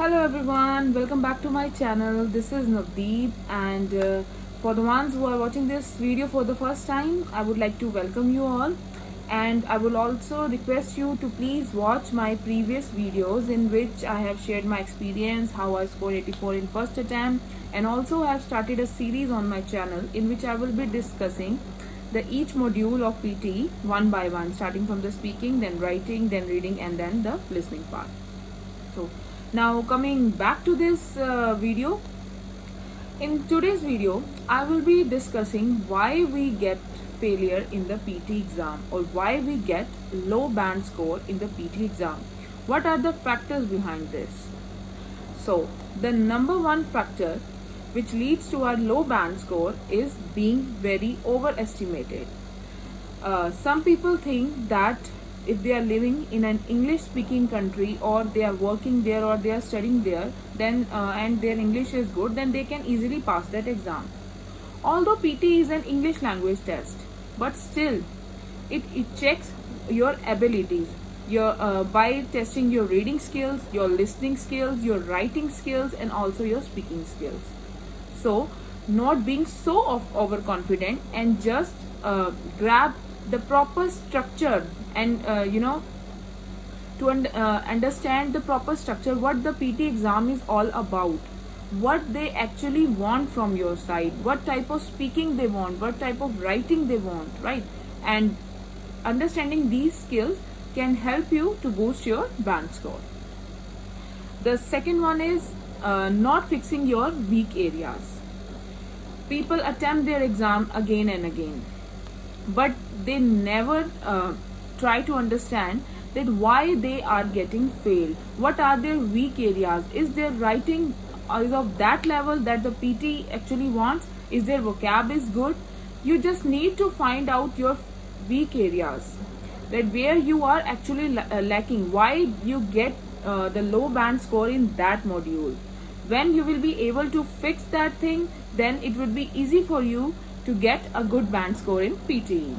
Hello everyone, welcome back to my channel. This is Navdeep, and for the ones who are watching this video for the first time, I would like to welcome you all, and I will also request you to please watch my previous videos in which I have shared my experience, how I scored 84 in first attempt, and also have started a series on my channel in which I will be discussing the each module of PT one by one, starting from the speaking, then writing, then reading, and then the listening part. So now coming back to this video, in today's video I will be discussing why we get failure in the PT exam, or why we get low band score in the PT exam. What are the factors behind this? So the number one factor which leads to our low band score is being very overestimated. Some people think that if they are living in an English speaking country, or they are working there, or they are studying there, then and their English is good, then they can easily pass that exam. Although PT is an English language test, but still it checks your abilities, your by testing your reading skills, your listening skills, your writing skills, and also your speaking skills. So not being so overconfident, and just grab the proper structure, and to understand the proper structure, what the PT exam is all about, what they actually want from your side, what type of speaking they want, what type of writing they want, right? And understanding these skills can help you to boost your band score. The second one is not fixing your weak areas. People attempt their exam again and again, but they never try to understand that why they are getting failed. What are their weak areas? Is their writing is of that level that the PT actually wants? Is their vocab is good? You just need to find out your weak areas, that where you are actually lacking, why you get the low band score in that module. When you will be able to fix that thing, then it would be easy for you to get a good band score in PT.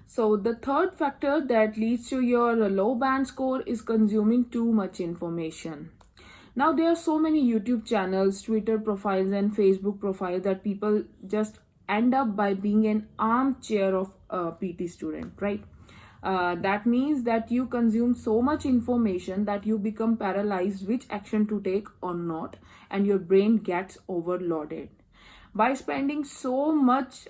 So the third factor that leads to your low band score is consuming too much information. Now there are so many YouTube channels, Twitter profiles, and Facebook profiles that people just end up by being an armchair of a PT student, right? That means that you consume so much information that you become paralyzed which action to take or not, and your brain gets overloaded. By spending so much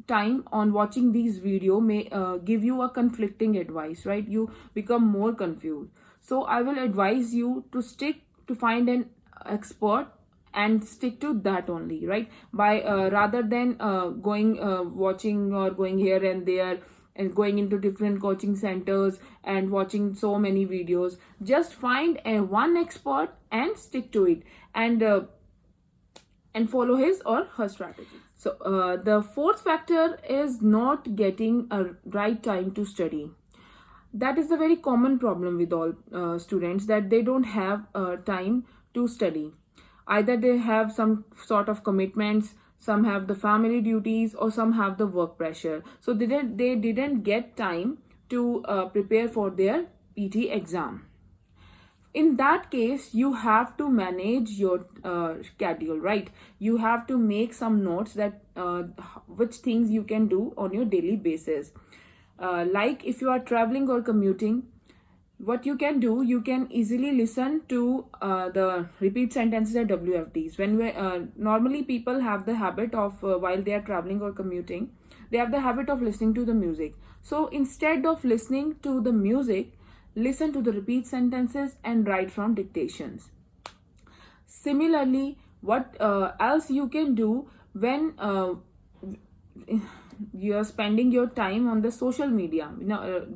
time on watching these video may give you a conflicting advice, right? You become more confused. So I will advise you to stick to find an expert and stick to that only, right? By rather than going watching or going here and there and going into different coaching centers and watching so many videos, just find a one expert and stick to it, and follow his or her strategy. So the fourth factor is not getting a right time to study. That is a very common problem with all students, that they don't have time to study. Either they have some sort of commitments, some have the family duties, or some have the work pressure, so they didn't get time to prepare for their PT exam. In that case, you have to manage your schedule, right? You have to make some notes that which things you can do on your daily basis. Like if you are traveling or commuting, what you can do, you can easily listen to the repeat sentences or WFDs. When we normally people have the habit of while they are traveling or commuting, they have the habit of listening to the music. So instead of listening to the music, listen to the repeat sentences and write from dictations. Similarly, what else you can do when you're spending your time on the social media,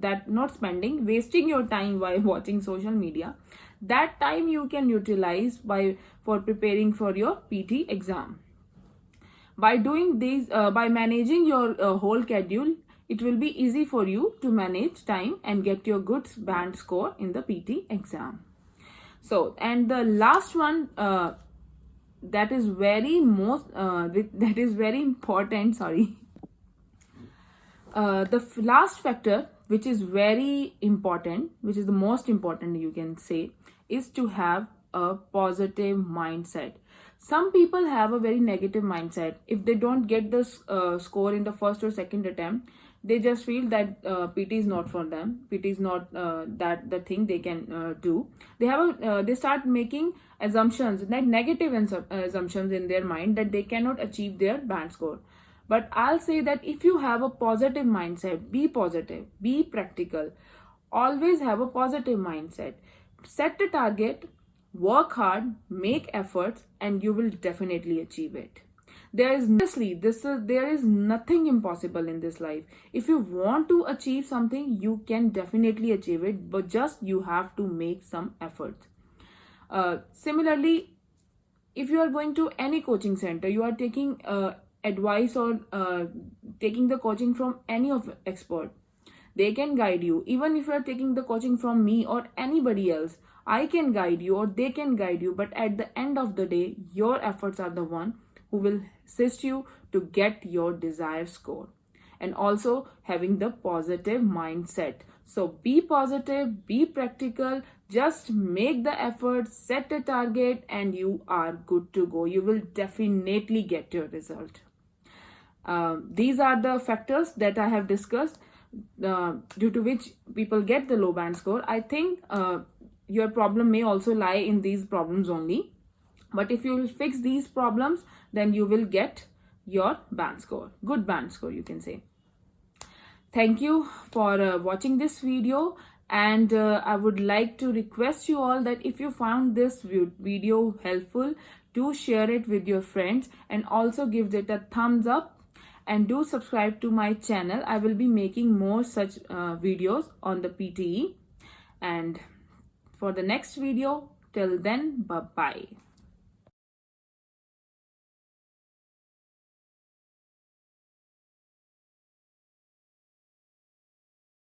that not spending, wasting your time while watching social media, that time you can utilize for preparing for your PT exam. By doing these, by managing your whole schedule, it will be easy for you to manage time and get your good band score in the PT exam. So, and the last one that is very that is very important, sorry. The last factor which is very important, which is the most important you can say, is to have a positive mindset. Some people have a very negative mindset. If they don't get the score in the first or second attempt, they just feel that PT is not for them. PT is not that the thing they can do. They start making assumptions, like negative assumptions in their mind, that they cannot achieve their band score. But I'll say that if you have a positive mindset, be positive, be practical, always have a positive mindset. Set a target, work hard, make efforts, and you will definitely achieve it. There is nothing impossible in this life. If you want to achieve something, you can definitely achieve it, but just you have to make some efforts. Similarly, if you are going to any coaching center, you are taking advice or taking the coaching from any of expert, they can guide you. Even if you are taking the coaching from me or anybody else, I can guide you or they can guide you, but at the end of the day, your efforts are the one who will assist you to get your desired score. And also having the positive mindset. So be positive, be practical, just make the effort, set a target, and you are good to go. You will definitely get your result. These are the factors that I have discussed due to which people get the low band score. I think your problem may also lie in these problems only. But if you will fix these problems, then you will get your band score, good band score, you can say. Thank you for watching this video. And I would like to request you all that if you found this video helpful, do share it with your friends and also give it a thumbs up. And do subscribe to my channel. I will be making more such videos on the PTE. And for the next video, till then, bye-bye.